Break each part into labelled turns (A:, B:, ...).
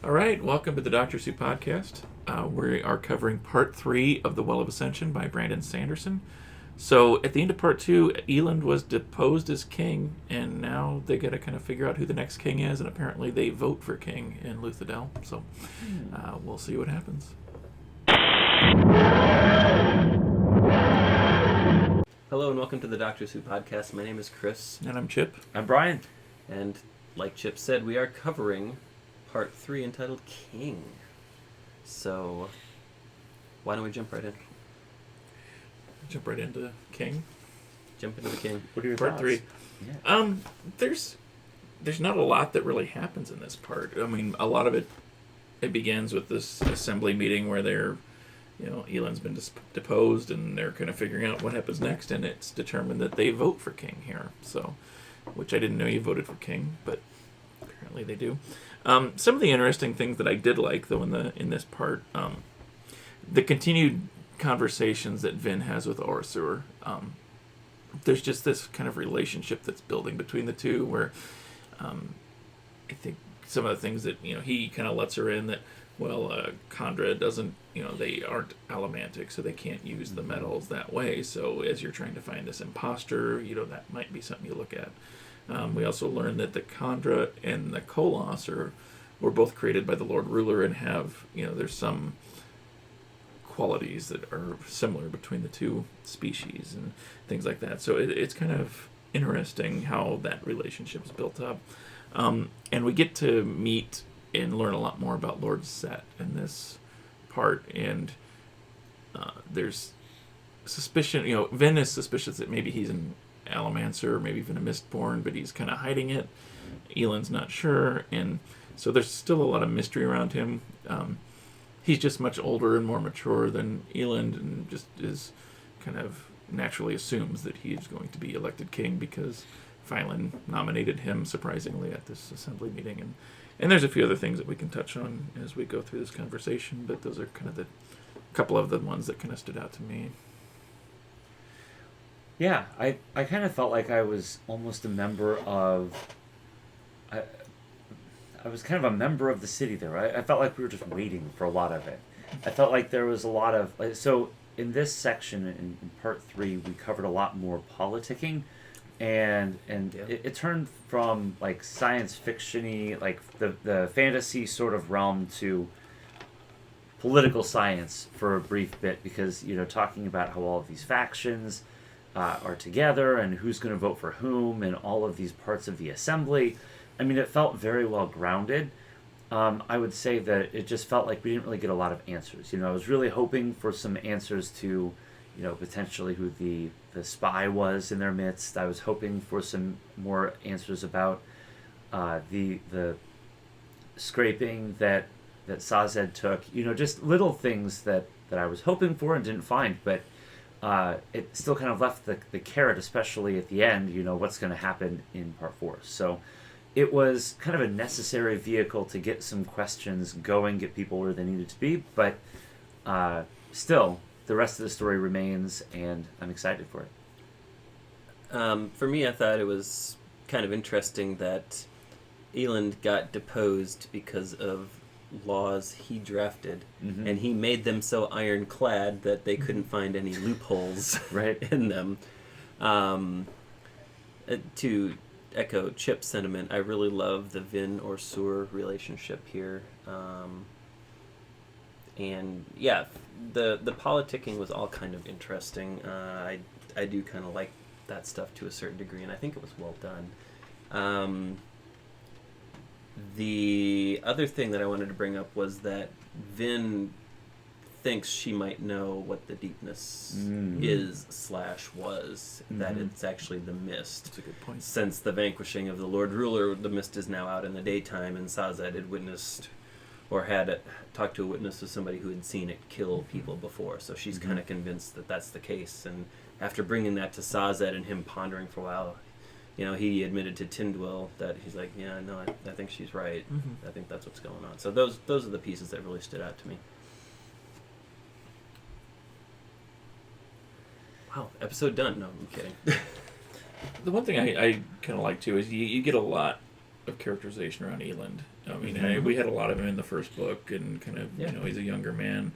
A: All right, welcome to the Dr. Sue podcast. We are covering part 3 of The Well of Ascension by Brandon Sanderson. So at the end of part 2, Elend was deposed as king, and now they got to kind of figure out who the next king is, and apparently they vote for king in Luthadel. So we'll see what happens.
B: Hello and welcome to the Dr. Sue podcast. My name is Chris.
A: And I'm Chip.
C: I'm Brian.
B: And like Chip said, we are covering part 3 entitled King. So why don't we jump right in?
A: Jump right into king.
B: Jump into the king.
C: What are your
A: Part
C: thoughts?
A: 3.
C: Yeah.
A: There's not a lot that really happens in this part. I mean, a lot of it begins with this assembly meeting where Elend's been deposed and they're kind of figuring out what happens next, and it's determined that they vote for king here. So, which I didn't know you voted for king, but apparently they do. Some of the interesting things that I did like, though, in this part, the continued conversations that Vin has with OreSeur. There's just this kind of relationship that's building between the two, where I think some of the things that he kind of lets her in that, Kandra doesn't, they aren't allomantic, so they can't use the metals that way. So as you're trying to find this imposter, that might be something you look at. We also learned that the Kandra and the Kolos were both created by the Lord Ruler and have, there's some qualities that are similar between the two species and things like that. So it's kind of interesting how that relationship is built up. And we get to meet and learn a lot more about Lord Cett in this part. And there's suspicion, Vin is suspicious that maybe he's an Allomancer, maybe even a Mistborn, but he's kind of hiding it. Elend's not sure, and so there's still a lot of mystery around him. He's just much older and more mature than Elend, and just is kind of naturally assumes that he's going to be elected king because Phylon nominated him surprisingly at this assembly meeting. And there's a few other things that we can touch on as we go through this conversation, but those are kind of the couple of the ones that kind of stood out to me.
C: Yeah, I kind of felt like I was almost a member of... I was kind of a member of the city there. I felt like we were just waiting for a lot of it. I felt like there was a lot of... So in this section, in part 3, we covered a lot more politicking. And it turned from like science fiction-y, like the fantasy sort of realm, to political science for a brief bit, because, talking about how all of these factions are together and who's going to vote for whom and all of these parts of the assembly. I mean, it felt very well grounded. I would say that it just felt like we didn't really get a lot of answers. I was really hoping for some answers to, potentially who the spy was in their midst. I was hoping for some more answers about the scraping that Sazed took. Just little things that I was hoping for and didn't find, but it still kind of left the carrot, especially at the end, what's going to happen in part 4. So it was kind of a necessary vehicle to get some questions going, get people where they needed to be, but still, the rest of the story remains, and I'm excited for it.
B: For me, I thought it was kind of interesting that Elend got deposed because of laws he drafted, and he made them so ironclad that they couldn't find any loopholes
C: right
B: in them. To echo Chip's sentiment, I really love the Vin OreSeur relationship here. And yeah, the politicking was all kind of interesting. I do kind of like that stuff to a certain degree, and I think it was well done. The other thing that I wanted to bring up was that Vin thinks she might know what the Deepness is/was, that it's actually the mist.
A: That's a good point.
B: Since the vanquishing of the Lord Ruler, the mist is now out in the daytime, and Sazed had witnessed, or had talked to a witness of somebody who had seen it kill people before, so she's kind of convinced that that's the case. And after bringing that to Sazed and him pondering for a while, he admitted to Tindwyl that he's like, yeah, no, I think she's right. I think that's what's going on. So those are the pieces that really stood out to me. Wow, episode done. No, I'm kidding.
A: The one thing I kind of like too is you get a lot of characterization around Elend. I mean,
C: Mhm.
A: we had a lot of him in the first book, and kind of,
B: Yeah.
A: he's a younger man.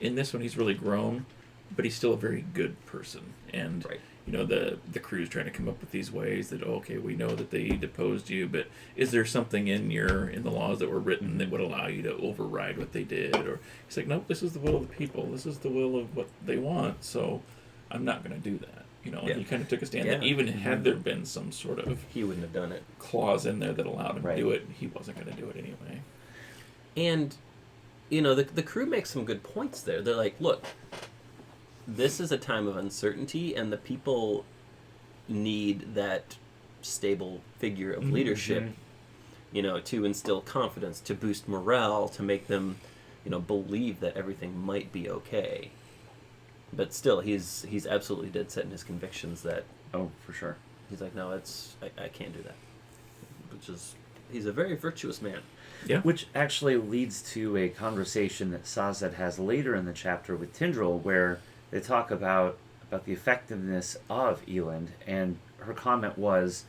A: In this one, he's really grown, but he's still a very good person. And,
B: Right.
A: the crew's trying to come up with these ways that, okay, we know that they deposed you, but is there something in the laws that were written that would allow you to override what they did? Or he's like, nope, this is the will of the people. This is the will of what they want, so I'm not going to do that. And
B: Yeah.
A: he kind of took a stand that
B: Yeah.
A: even had there been some sort of
B: He wouldn't have done it.
A: clause in there that allowed him
C: Right.
A: to do it, he wasn't going to do it anyway.
B: And, the crew makes some good points there. They're like, look, this is a time of uncertainty, and the people need that stable figure of leadership, to instill confidence, to boost morale, to make them, believe that everything might be okay. But still, he's absolutely dead set in his convictions that
C: Oh, for sure.
B: he's like, no, I can't do that. He's a very virtuous man.
A: Yeah.
C: Which actually leads to a conversation that Sazed has later in the chapter with Tindril, where they talk about the effectiveness of Elend, and her comment was,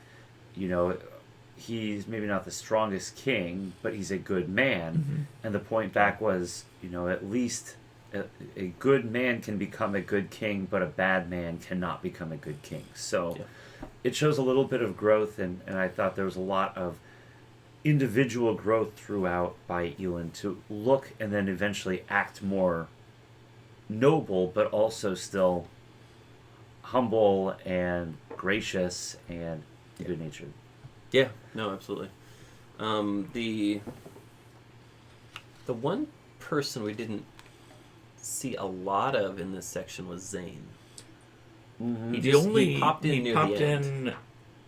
C: he's maybe not the strongest king, but he's a good man.
A: Mm-hmm.
C: And the point back was, at least a good man can become a good king, but a bad man cannot become a good king. So
B: Yeah.
C: it shows a little bit of growth, and I thought there was a lot of individual growth throughout by Elend to look and then eventually act more noble, but also still humble and gracious and good natured.
B: Yeah, no, absolutely. The one person we didn't see a lot of in this section was Zane.
C: Mm-hmm.
B: He popped in near the end.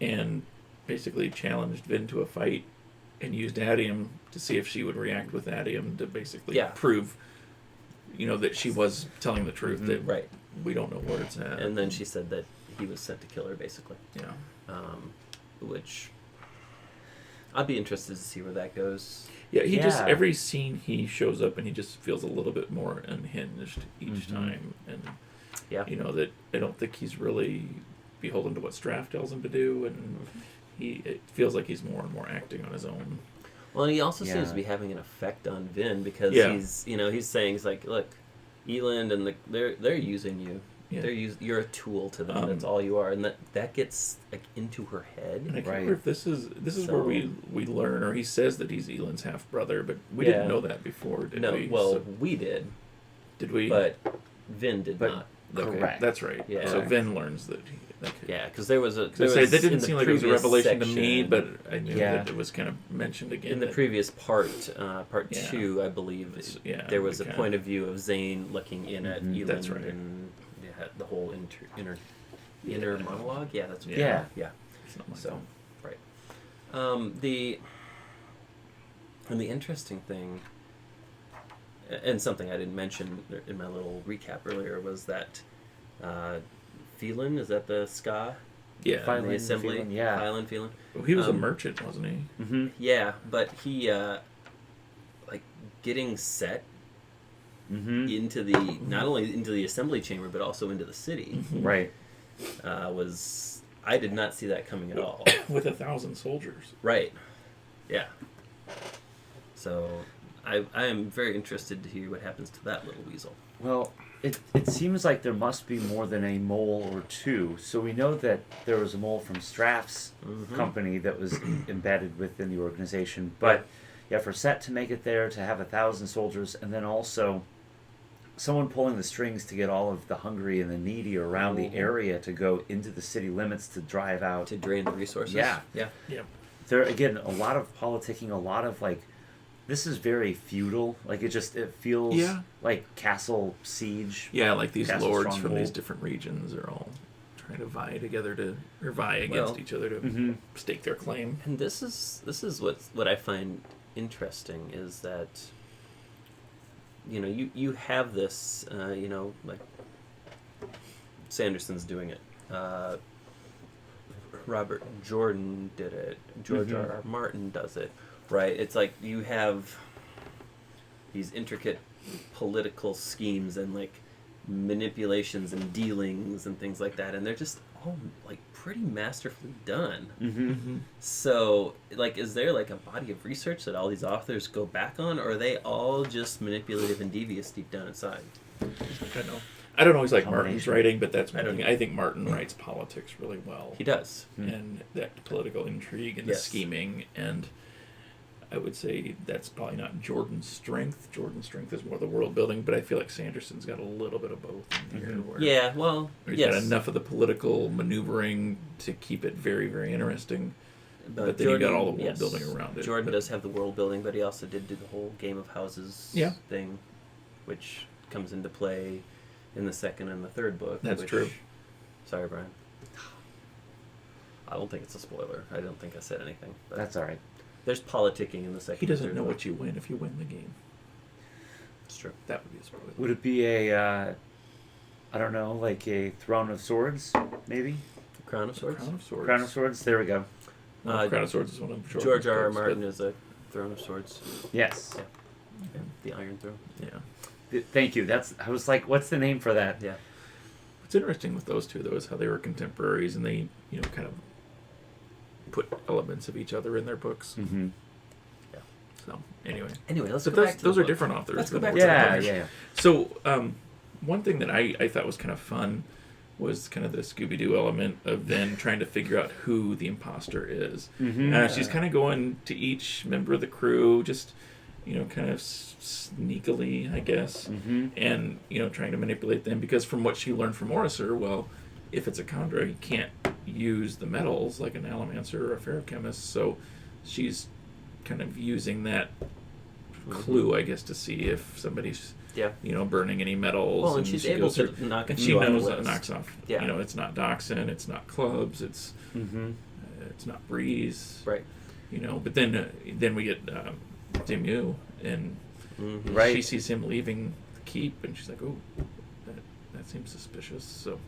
A: and basically challenged Vin to a fight and used Adium to see if she would react with Adium to basically
B: Yeah.
A: prove, that she was telling the truth,
C: Mhm.
A: that
B: Right.
A: we don't know where it's at.
B: And then she said that he was sent to kill her, basically.
A: Yeah.
B: Which I'd be interested to see where that goes.
A: Yeah, he just,
C: Yeah.
A: every scene he shows up and he just feels a little bit more unhinged each
C: Mhm.
A: time. And,
B: Yeah.
A: that I don't think he's really beholden to what Straff tells him to do, and it feels like he's more and more acting on his own.
B: Well, and he also seems
C: Yeah.
B: to be having an effect on Vin because
A: Yeah.
B: he's saying, he's like, look, Elend and they're using you.
A: Yeah.
B: You're a tool to them. That's all you are, and that gets like into her head.
A: And I can't
C: Right.
A: remember if this is
B: So-
A: where we learn, or he says that he's Elend's half brother, but we
B: Yeah.
A: didn't know that before, did
B: No,
A: we?
B: well,
A: So,
B: we did,
A: did we?
B: but Vin did
C: But-
B: not.
A: Okay,
C: Correct.
A: that's right.
B: Yeah.
A: So Vin learns that. Okay.
B: Yeah, because there was a.
A: So that didn't
B: in the
A: seem like it was a
B: previous
A: revelation to me,
B: section-
A: but I knew
C: Yeah.
A: that it was kind of mentioned again.
B: in the
A: that-
B: previous part
A: Yeah.
B: 2, I believe,
A: yeah,
B: there was a
A: we kinda-
B: point of view of Zane looking in at
C: Mhm.
B: Elend
A: That's right.
B: and the whole inner monologue. Yeah, that's what
C: Yeah.
B: yeah.
A: something like
B: So,
A: that.
B: right. The interesting thing, and something I didn't mention in my little recap earlier, was that Phelan, is that the ska?
A: Yeah,
C: Fine.
B: The
C: Phelan,
B: assembly?
C: Phelan, yeah.
B: Phelan.
A: well, he was a
B: um,
A: merchant, wasn't he?
C: Mm-hmm.
B: Yeah, but he, like, getting Cett
C: Mm-hmm.
B: into the, not only into the assembly chamber, but also into the city,
C: Right.
B: was, I did not see that coming at all.
A: With 1,000 soldiers.
B: Right. Yeah. So I am very interested to hear what happens to that little weasel.
C: Well, it seems like there must be more than a mole or two. So we know that there was a mole from Straff's
B: Mhm.
C: company that was embedded within the organization. But yeah, for Cett to make it there, to have 1,000 soldiers, and then also someone pulling the strings to get all of the hungry and the needy around the
B: Mhm.
C: area to go into the city limits to drive out.
B: To drain the resources.
C: Yeah.
B: Yeah.
A: Yeah.
C: There again, a lot of politicking, a lot of like, this is very feudal. Like it feels
A: Yeah.
C: like castle siege.
A: Yeah, like these
C: Castle
A: lords from
C: stronghold.
A: these different regions are all trying to vie together or vie against
B: Well,
A: each other to
C: Mm-hmm.
A: stake their claim.
B: And this is what I find interesting is that you have this like Sanderson's doing it. Robert Jordan did it. George
C: Mhm.
B: R.R. Martin does it. Right? It's like you have these intricate political schemes and like manipulations and dealings and things like that, and they're just all like pretty masterfully done.
A: Mm-hmm.
B: So, like, is there like a body of research that all these authors go back on, or are they all just manipulative and devious deep down inside?
A: I don't always like
C: Combination.
A: Martin's writing, but that's
B: I
A: one
B: don't-
A: thing. I think Martin writes politics really well.
B: He does.
A: And that political intrigue and
B: Yes.
A: the scheming, and I would say that's probably not Jordan's strength. Jordan's strength is more the world building, but I feel like Sanderson's got a little bit of both in here. Where
B: Yeah, well,
A: he's
B: yes.
A: got enough of the political maneuvering to keep it very, very interesting. But then you got all the world building around it.
B: Jordan
A: But-
B: does have the world building, but he also did do the whole Game of Houses
A: Yeah.
B: thing, which comes into play in the second and the third book.
A: That's
B: which-
A: true.
B: Sorry, Brian. I don't think it's a spoiler. I don't think I said anything. But
C: That's all right.
B: there's politicking in the second.
A: He doesn't
B: and
A: know
B: third
A: what
B: book.
A: you win if you win the game.
B: It's true.
A: That would be a spoiler.
C: Would it be a, I don't know, like a Throne of Swords, maybe?
B: The Crown of Swords.
A: Crown of Swords.
C: Crown of Swords. There we go.
A: Well, Crown of Swords is one of Jordan's
B: George R. R.
A: books,
B: Martin
A: but-
B: is a Throne of Swords.
C: Yes.
B: Yeah, the Iron Throne.
A: Yeah.
C: Thank you. I was like, what's the name for that?
B: Yeah.
A: What's interesting with those two, though, is how they were contemporaries and they, kind of put elements of each other in their books.
C: Mm-hmm.
A: So, anyway.
B: Anyway, let's
A: But
B: go back to
A: those
B: the
A: are
B: book.
A: different authors.
B: Let's go
A: than
B: back
A: what
B: to the
A: we're
C: Yeah,
B: book.
A: talking
C: yeah.
A: So, one thing that I thought was kind of fun was kind of the Scooby-Doo element of then trying to figure out who the imposter is.
C: Mm-hmm.
A: She's kind of going to each member of the crew, just, kind of sneakily, I guess,
C: Mm-hmm.
A: and, trying to manipulate them, because from what she learned from OreSeur, well, if it's a Chondra, you can't use the metals like an allomancer or a ferrochemist, so she's kind of using that clue, I guess, to see if somebody's
B: Yeah.
A: burning any metals.
B: Well, and she's
A: she
B: able
A: goes
B: to
A: through-
B: knock a
A: and she
B: few off the
A: knows that it
B: list.
A: knocks off.
B: Yeah.
A: It's not Dachshund, it's not Clubs, it's
C: Mm-hmm.
A: it's not Breeze.
B: Right.
A: But then we get Demu, and
B: Mm-hmm.
C: Right.
A: she sees him leaving the keep, and she's like, "Oh, that seems suspicious." So,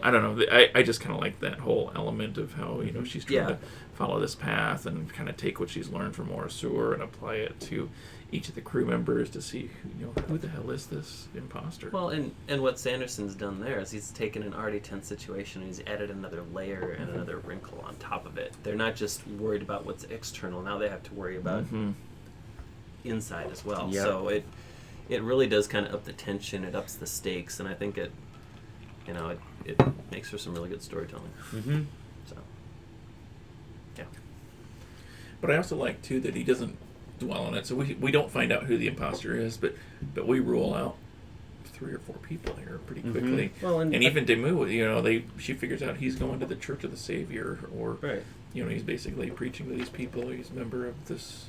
A: I don't know. I just kind of like that whole element of how she's trying
B: Yeah.
A: to follow this path and kind of take what she's learned from OreSeur and apply it to each of the crew members to see who the hell is this imposter.
B: Well, and what Sanderson's done there is he's taken an already tense situation and he's added another layer and another wrinkle on top of it. They're not just worried about what's external. Now they have to worry about
A: Mhm.
B: inside as well.
C: Yep.
B: So it really does kind of up the tension. It ups the stakes, and I think it makes for some really good storytelling.
C: Mm-hmm.
B: So yeah.
A: But I also like too that he doesn't dwell on it. So we don't find out who the imposter is, but we rule out 3 or 4 people here pretty quickly.
B: Well,
A: And even Demu, she figures out he's going to the Church of the Savior, or
B: right.
A: he's basically preaching to these people. He's a member of this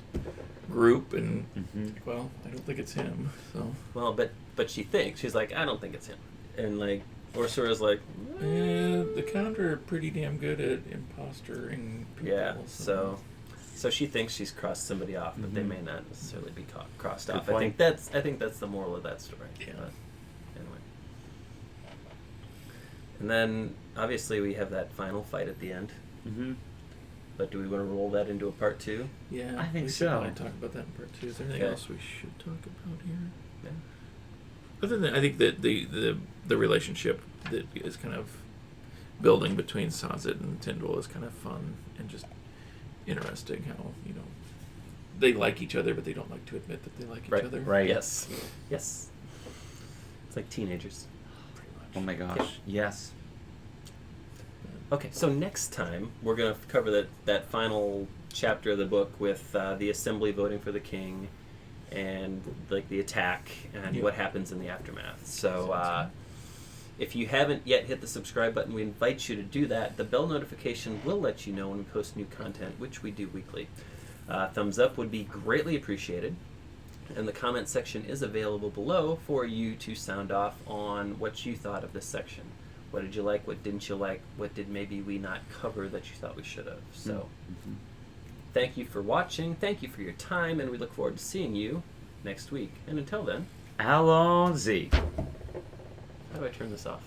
A: group, and
C: Mm-hmm.
A: well, I don't think it's him. So
B: Well, but she thinks she's like, I don't think it's him, and like OreSeur is like,
A: the Chondra are pretty damn good at impostoring people.
B: yeah. So she thinks she's crossed somebody off, but they
C: Mhm.
B: may not necessarily be crossed
C: Good
B: off.
C: point.
B: I think that's the moral of that story.
A: Yeah.
B: But anyway. And then obviously we have that final fight at the end.
C: Mm-hmm.
B: But do we want to roll that into a part 2?
A: Yeah,
C: I think
A: we should
C: so.
A: probably talk about that in part 2. Is there anything
B: Okay.
A: else we should talk about here?
B: Yeah.
A: Other than, I think that the relationship that is kind of building between Sazed and Tyndall is kind of fun and just interesting. How they like each other, but they don't like to admit that they like each
B: Right.
A: other.
C: Right.
B: Yes. Yes. It's like teenagers.
A: Pretty much.
C: Oh my gosh. Yes.
B: Okay, so next time we're going to cover that final chapter of the book with the assembly voting for the king and like the attack and
A: Yeah.
B: what happens in the aftermath. So if you haven't yet hit the subscribe button, we invite you to do that. The bell notification will let you know when we post new content, which we do weekly. Thumbs up would be greatly appreciated. And the comment section is available below for you to sound off on what you thought of this section. What did you like? What didn't you like? What did maybe we not cover that you thought we should have? So,
C: Mm-hmm.
B: thank you for watching. Thank you for your time, and we look forward to seeing you next week. And until then,
C: Allons-y.
B: how do I turn this off?